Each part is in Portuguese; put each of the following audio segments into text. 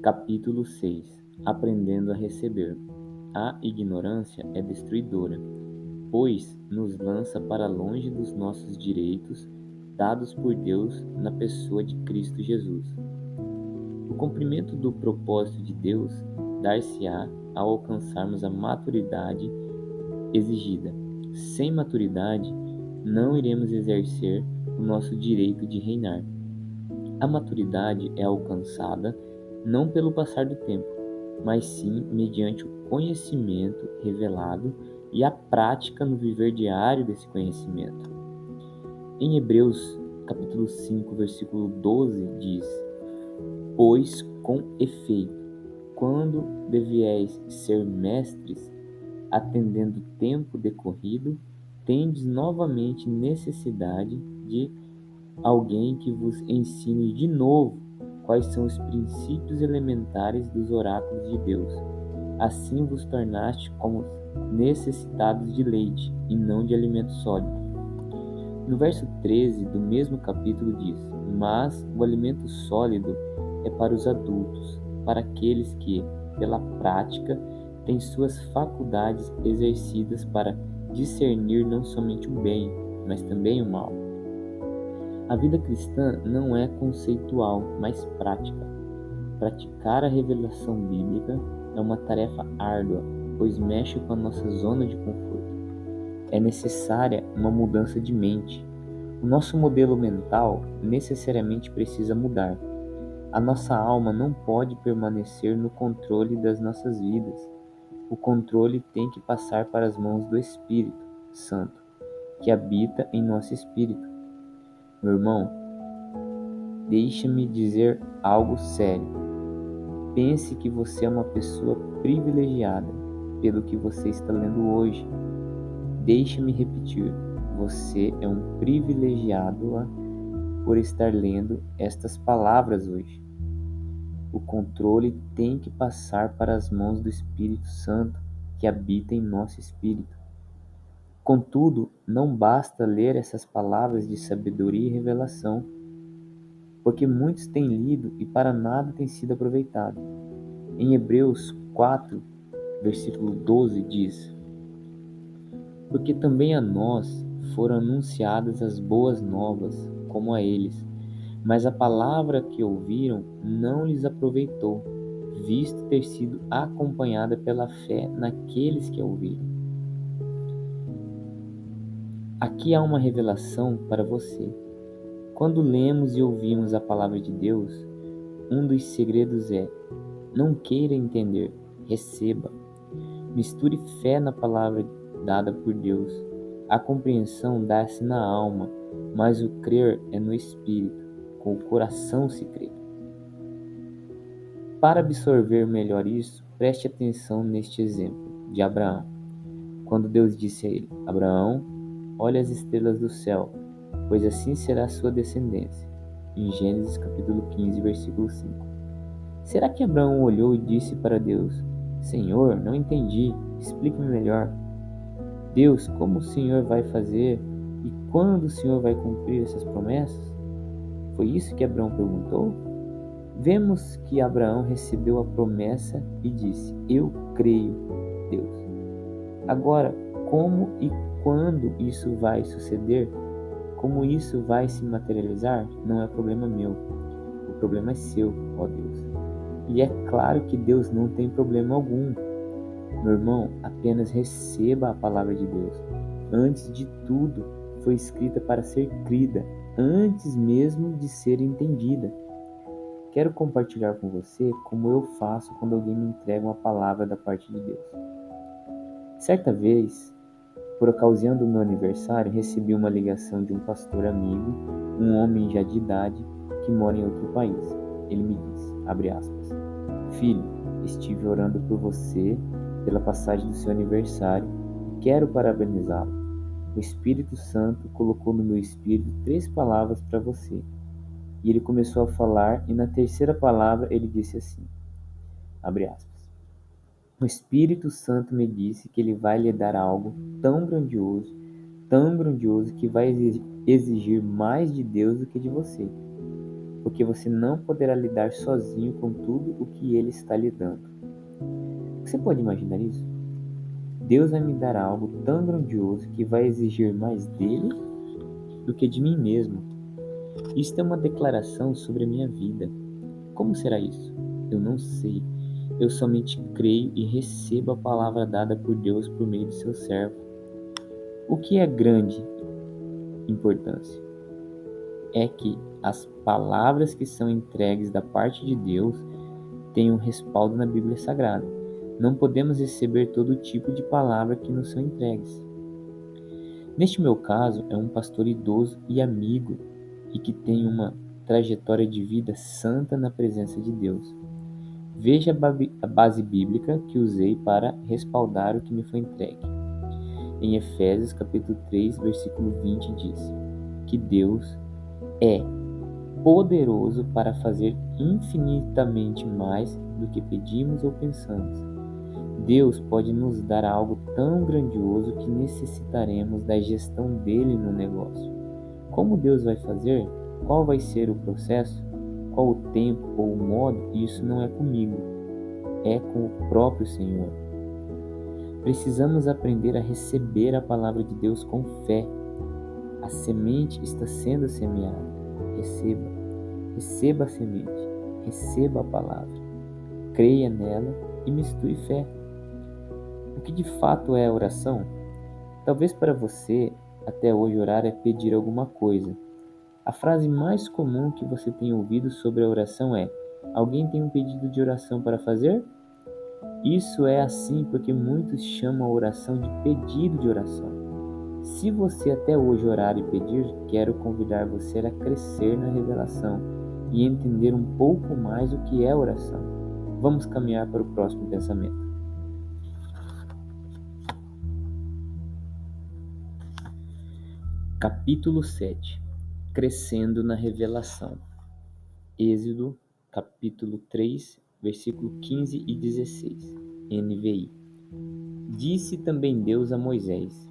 Capítulo 6. Aprendendo a receber. A ignorância é destruidora, pois nos lança para longe dos nossos direitos dados por Deus na pessoa de Cristo Jesus. O cumprimento do propósito de Deus dar-se-á ao alcançarmos a maturidade exigida. Sem maturidade, não iremos exercer o nosso direito de reinar. A maturidade é alcançada não pelo passar do tempo, mas sim mediante o conhecimento revelado e a prática no viver diário desse conhecimento. Em Hebreus, capítulo 5, versículo 12, diz: Pois, com efeito, quando devieis ser mestres, atendendo o tempo decorrido, tendes novamente necessidade de alguém que vos ensine de novo quais são os princípios elementares dos oráculos de Deus. Assim vos tornaste como necessitados de leite e não de alimento sólido. No verso 13 do mesmo capítulo diz: Mas o alimento sólido é para os adultos, para aqueles que, pela prática, têm suas faculdades exercidas para discernir não somente o bem, mas também o mal. A vida cristã não é conceitual, mas prática. Praticar a revelação bíblica é uma tarefa árdua, pois mexe com a nossa zona de conforto. É necessária uma mudança de mente. O nosso modelo mental necessariamente precisa mudar. A nossa alma não pode permanecer no controle das nossas vidas. O controle tem que passar para as mãos do Espírito Santo, que habita em nosso espírito. Meu irmão, deixa-me dizer algo sério. Pense que você é uma pessoa privilegiada pelo que você está lendo hoje. Deixe-me repetir, você é um privilegiado por estar lendo estas palavras hoje. O controle tem que passar para as mãos do Espírito Santo, que habita em nosso espírito. Contudo, não basta ler essas palavras de sabedoria e revelação, porque muitos têm lido e para nada tem sido aproveitado. Em Hebreus 4, versículo 12 diz: Porque também a nós foram anunciadas as boas novas, como a eles, mas a palavra que ouviram não lhes aproveitou, visto ter sido acompanhada pela fé naqueles que a ouviram. Aqui há uma revelação para você. Quando lemos e ouvimos a palavra de Deus, um dos segredos é: não queira entender, receba. Misture fé na palavra dada por Deus. A compreensão dá-se na alma, mas o crer é no espírito, com o coração se crê. Para absorver melhor isso, preste atenção neste exemplo de Abraão. Quando Deus disse a ele: Abraão, olha as estrelas do céu, pois assim será a sua descendência. Em Gênesis capítulo 15, versículo 5. Será que Abraão olhou e disse para Deus: Senhor, não entendi, explique-me melhor. Deus, como o Senhor vai fazer e quando o Senhor vai cumprir essas promessas? Foi isso que Abraão perguntou? Vemos que Abraão recebeu a promessa e disse: Eu creio, Deus. Agora, como e quando isso vai suceder? Como isso vai se materializar? Não é problema meu. O problema é seu, ó Deus. E é claro que Deus não tem problema algum. Meu irmão, apenas receba a palavra de Deus. Antes de tudo, foi escrita para ser crida, antes mesmo de ser entendida. Quero compartilhar com você como eu faço quando alguém me entrega uma palavra da parte de Deus. Certa vez, por ocasião do meu aniversário, recebi uma ligação de um pastor amigo, um homem já de idade, que mora em outro país. Ele me disse, abre aspas, Filho, estive orando por você, pela passagem do seu aniversário, e quero parabenizá-lo. O Espírito Santo colocou no meu espírito 3 palavras para você. E ele começou a falar, e na terceira palavra ele disse assim, abre aspas, o Espírito Santo me disse que ele vai lhe dar algo tão grandioso que vai exigir mais de Deus do que de você. porque você não poderá lidar sozinho com tudo o que Ele está lhe dando. Você pode imaginar isso? Deus vai me dar algo tão grandioso que vai exigir mais dele do que de mim mesmo. Isto é uma declaração sobre a minha vida. Como será isso? Eu não sei. Eu somente creio e recebo a palavra dada por Deus por meio de seu servo. O que é grande importância é que as palavras que são entregues da parte de Deus tenham respaldo na Bíblia Sagrada. Não podemos receber todo tipo de palavra que nos são entregues. Neste meu caso, é um pastor idoso e amigo e que tem uma trajetória de vida santa na presença de Deus. Veja a base bíblica que usei para respaldar o que me foi entregue. Em Efésios capítulo 3, versículo 20 diz que Deus é poderoso para fazer infinitamente mais do que pedimos ou pensamos. Deus pode nos dar algo tão grandioso que necessitaremos da gestão dele no negócio. Como Deus vai fazer? Qual vai ser o processo? Qual o tempo ou o modo? Isso não é comigo, é com o próprio Senhor. Precisamos aprender a receber a palavra de Deus com fé. A semente está sendo semeada. Receba a semente, receba a palavra, creia nela e misture fé. O que de fato é a oração? Talvez para você, até hoje, orar é pedir alguma coisa. A frase mais comum que você tem ouvido sobre a oração é: alguém tem um pedido de oração para fazer? Isso é assim porque muitos chamam a oração de pedido de oração. Se você até hoje orar e pedir, quero convidar você a crescer na revelação e entender um pouco mais o que é oração. Vamos caminhar para o próximo pensamento. Capítulo 7. Crescendo na revelação. Êxodo, capítulo 3, versículo 15 e 16. NVI. Disse também Deus a Moisés: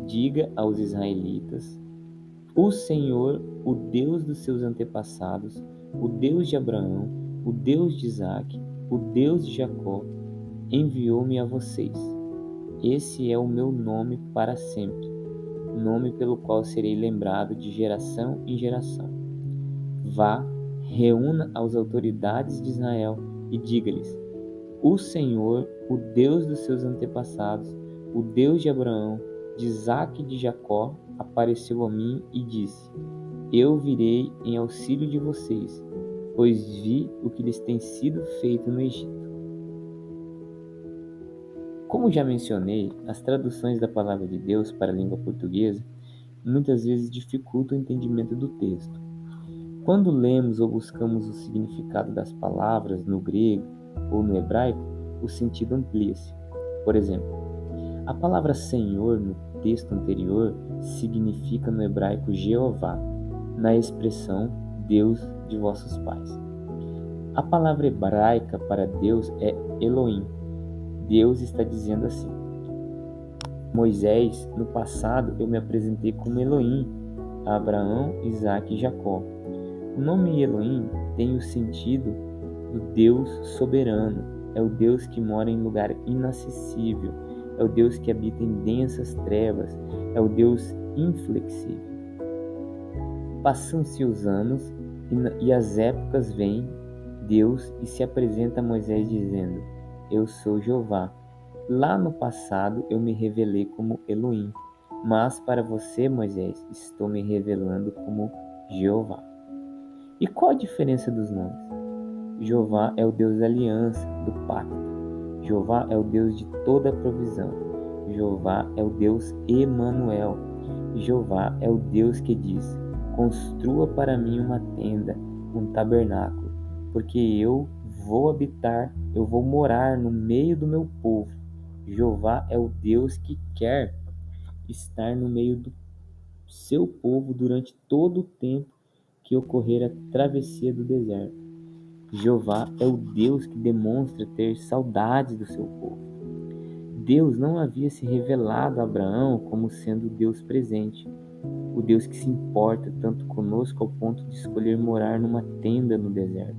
diga aos israelitas: o Senhor, o Deus dos seus antepassados, o Deus de Abraão, o Deus de Isaque, o Deus de Jacó, enviou-me a vocês. Esse é o meu nome para sempre, nome pelo qual serei lembrado de geração em geração. Vá, reúna as autoridades de Israel e diga-lhes: o Senhor, o Deus dos seus antepassados, o Deus de Abraão, de Isaque e de Jacó, apareceu a mim e disse: eu virei em auxílio de vocês, pois vi o que lhes tem sido feito no Egito. Como já mencionei, as traduções da palavra de Deus para a língua portuguesa muitas vezes dificultam o entendimento do texto. Quando lemos ou buscamos o significado das palavras no grego ou no hebraico, o sentido amplia-se. Por exemplo, a palavra Senhor no texto anterior significa no hebraico Jeová, na expressão Deus de vossos pais. A palavra hebraica para Deus é Elohim. Deus está dizendo assim: Moisés, no passado eu me apresentei como Elohim a Abraão, Isaque e Jacó. O nome Elohim tem o sentido do Deus soberano. É o Deus que mora em lugar inacessível. É o Deus que habita em densas trevas. É o Deus inflexível. Passam-se os anos e as épocas vêm Deus e se apresenta a Moisés dizendo: eu sou Jeová. Lá no passado eu me revelei como Elohim, mas para você, Moisés, estou me revelando como Jeová. E qual a diferença dos nomes? Jeová é o Deus da aliança, do pacto. Jeová é o Deus de toda a provisão. Jeová é o Deus Emanuel. Jeová é o Deus que diz: construa para mim uma tenda, um tabernáculo, porque eu vou morar no meio do meu povo. Jeová é o Deus que quer estar no meio do seu povo durante todo o tempo que ocorrer a travessia do deserto. Jeová é o Deus que demonstra ter saudades do seu povo. Deus não havia se revelado a Abraão como sendo Deus presente, o Deus que se importa tanto conosco ao ponto de escolher morar numa tenda no deserto.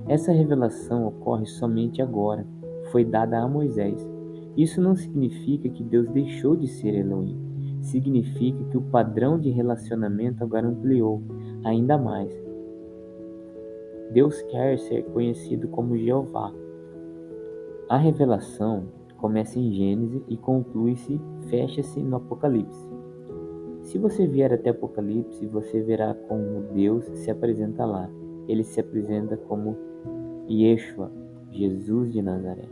Essa revelação ocorre somente agora, foi dada a Moisés. Isso não significa que Deus deixou de ser Elohim. Significa que o padrão de relacionamento agora ampliou ainda mais. Deus quer ser conhecido como Jeová. A revelação começa em Gênesis e conclui-se, fecha-se no Apocalipse. Se você vier até Apocalipse, você verá como Deus se apresenta lá. Ele se apresenta como Yeshua, Jesus de Nazaré.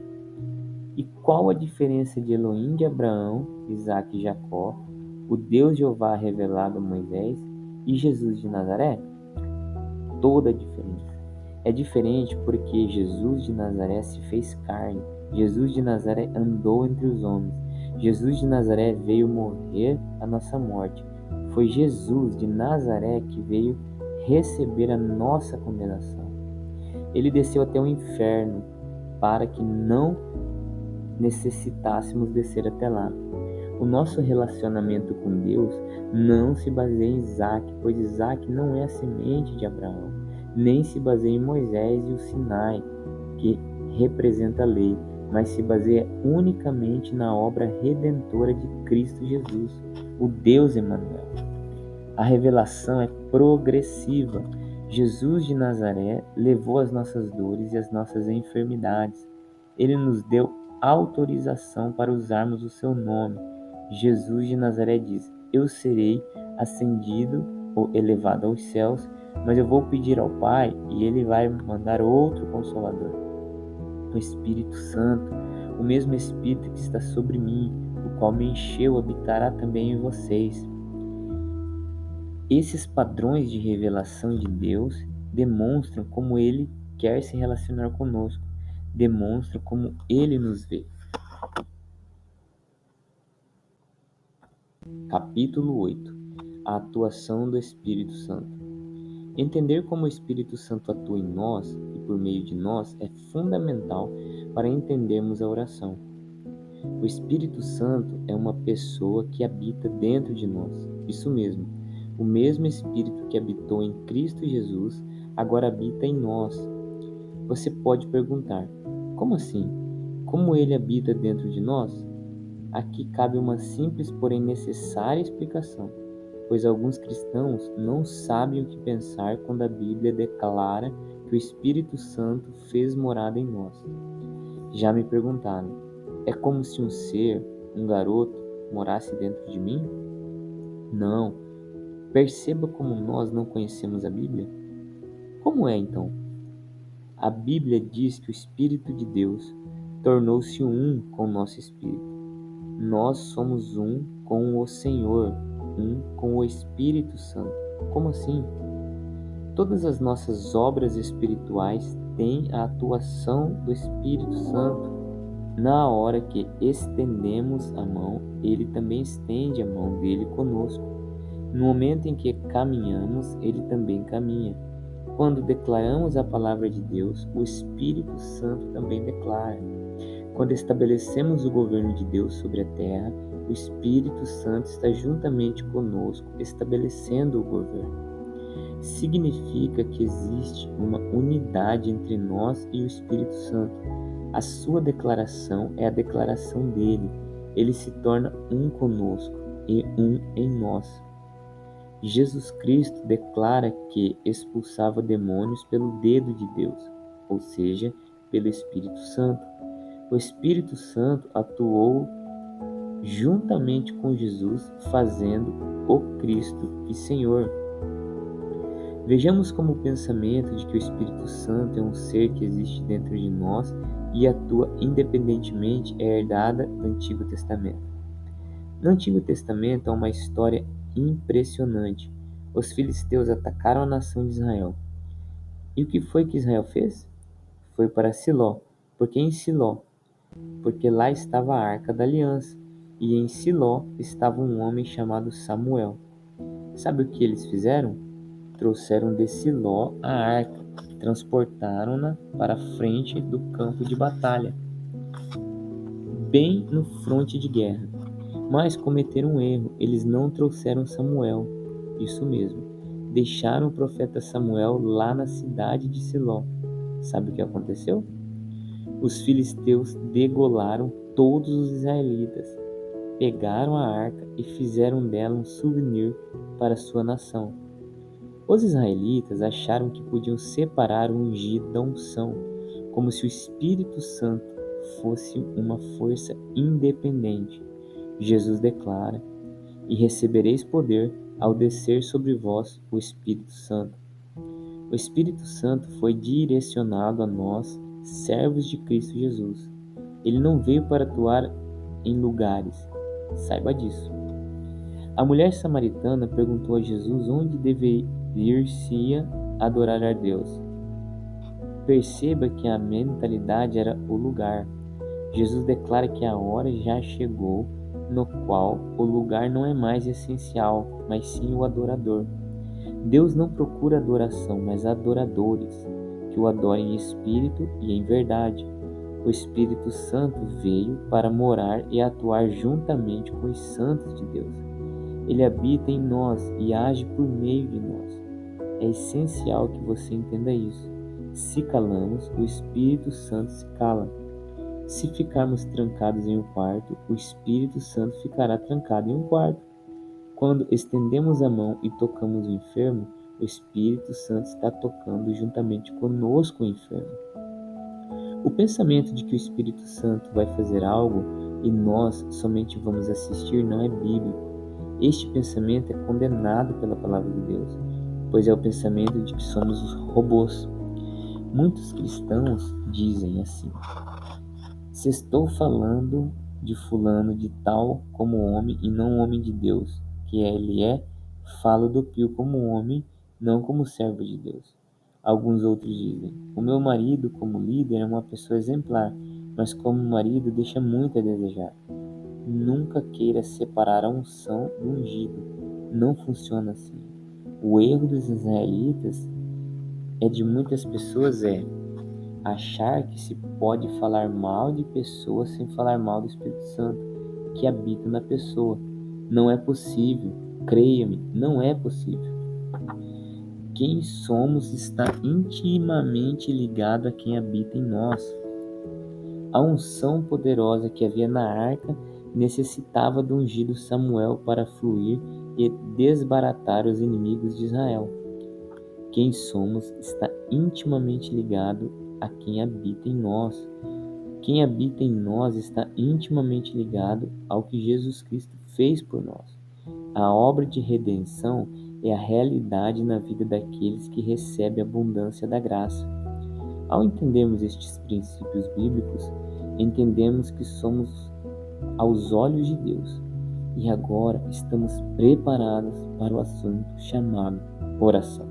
E qual a diferença de Elohim de Abraão, Isaac e Jacó, o Deus Jeová revelado a Moisés e Jesus de Nazaré? Toda a diferença. É diferente porque Jesus de Nazaré se fez carne. Jesus de Nazaré andou entre os homens. Jesus de Nazaré veio morrer a nossa morte. Foi Jesus de Nazaré que veio receber a nossa condenação. Ele desceu até o inferno para que não necessitássemos descer até lá. O nosso relacionamento com Deus não se baseia em Isaac, pois Isaac não é a semente de Abraão, nem se baseia em Moisés e o Sinai, que representa a lei, mas se baseia unicamente na obra redentora de Cristo Jesus, o Deus Emanuel. A revelação é progressiva. Jesus de Nazaré levou as nossas dores e as nossas enfermidades. Ele nos deu autorização para usarmos o seu nome. Jesus de Nazaré diz: eu serei ascendido ou elevado aos céus, mas eu vou pedir ao Pai e Ele vai mandar outro Consolador, o Espírito Santo, o mesmo Espírito que está sobre mim, o qual me encheu, habitará também em vocês. Esses padrões de revelação de Deus demonstram como Ele quer se relacionar conosco, demonstram como Ele nos vê. Capítulo 8. A atuação do Espírito Santo. Entender como o Espírito Santo atua em nós e por meio de nós é fundamental para entendermos a oração. O Espírito Santo é uma pessoa que habita dentro de nós. Isso mesmo, o mesmo Espírito que habitou em Cristo Jesus agora habita em nós. Você pode perguntar: como assim? Como ele habita dentro de nós? Aqui cabe uma simples, porém necessária explicação, pois alguns cristãos não sabem o que pensar quando a Bíblia declara que o Espírito Santo fez morada em nós. Já me perguntaram: é como se um ser, um garoto, morasse dentro de mim? Não. Perceba como nós não conhecemos a Bíblia. Como é então? A Bíblia diz que o Espírito de Deus tornou-se um com o nosso espírito. Nós somos um com o Senhor, um com o Espírito Santo. Como assim? Todas as nossas obras espirituais têm a atuação do Espírito Santo. Na hora que estendemos a mão, Ele também estende a mão dele conosco. No momento em que caminhamos, Ele também caminha. Quando declaramos a palavra de Deus, o Espírito Santo também declara. Quando estabelecemos o governo de Deus sobre a terra, o Espírito Santo está juntamente conosco, estabelecendo o governo. Significa que existe uma unidade entre nós e o Espírito Santo. A sua declaração é a declaração dele. Ele se torna um conosco e um em nós. Jesus Cristo declara que expulsava demônios pelo dedo de Deus, ou seja, pelo Espírito Santo. O Espírito Santo atuou juntamente com Jesus, fazendo o Cristo e Senhor. Vejamos como o pensamento de que o Espírito Santo é um ser que existe dentro de nós e atua independentemente é herdada do Antigo Testamento. No Antigo Testamento há uma história impressionante. Os filisteus atacaram a nação de Israel. E o que foi que Israel fez? Foi para Siló. Porque em Siló? Porque lá estava a Arca da Aliança. E em Siló estava um homem chamado Samuel. Sabe o que eles fizeram? Trouxeram de Siló a arca, transportaram-na para a frente do campo de batalha, bem no fronte de guerra. Mas cometeram um erro, eles não trouxeram Samuel. Isso mesmo, deixaram o profeta Samuel lá na cidade de Siló. Sabe o que aconteceu? Os filisteus degolaram todos os israelitas, pegaram a arca e fizeram dela um souvenir para sua nação. Os israelitas acharam que podiam separar o ungido da unção, como se o Espírito Santo fosse uma força independente. Jesus declara: "E recebereis poder ao descer sobre vós o Espírito Santo." O Espírito Santo foi direcionado a nós, servos de Cristo Jesus. Ele não veio para atuar em lugares. Saiba disso. A mulher samaritana perguntou a Jesus onde deveria adorar a Deus. Perceba que a mentalidade era o lugar. Jesus declara que a hora já chegou, no qual o lugar não é mais essencial, mas sim o adorador. Deus não procura adoração, mas adoradores, que o adorem em espírito e em verdade. O Espírito Santo veio para morar e atuar juntamente com os santos de Deus. Ele habita em nós e age por meio de nós. É essencial que você entenda isso. Se calamos, o Espírito Santo se cala. Se ficarmos trancados em um quarto, o Espírito Santo ficará trancado em um quarto. Quando estendemos a mão e tocamos o enfermo, o Espírito Santo está tocando juntamente conosco o enfermo. O pensamento de que o Espírito Santo vai fazer algo e nós somente vamos assistir não é bíblico. Este pensamento é condenado pela palavra de Deus, pois é o pensamento de que somos os robôs. Muitos cristãos dizem assim: "Se estou falando de fulano de tal como homem e não homem de Deus, que ele é, falo do Pio como homem, não como servo de Deus." Alguns outros dizem: "O meu marido como líder é uma pessoa exemplar, mas como marido deixa muito a desejar." Nunca queira separar a unção do ungido. Não funciona assim. O erro dos israelitas de muitas pessoas é achar que se pode falar mal de pessoas sem falar mal do Espírito Santo, que habita na pessoa. Não é possível. Creia-me, não é possível. Quem somos está intimamente ligado a quem habita em nós. A unção poderosa que havia na arca necessitava do ungido Samuel para fluir e desbaratar os inimigos de Israel. Quem somos está intimamente ligado a quem habita em nós. Quem habita em nós está intimamente ligado ao que Jesus Cristo fez por nós. A obra de redenção é a realidade na vida daqueles que recebem a abundância da graça. Ao entendermos estes princípios bíblicos, entendemos que somos aos olhos de Deus e agora estamos preparados para o assunto chamado oração.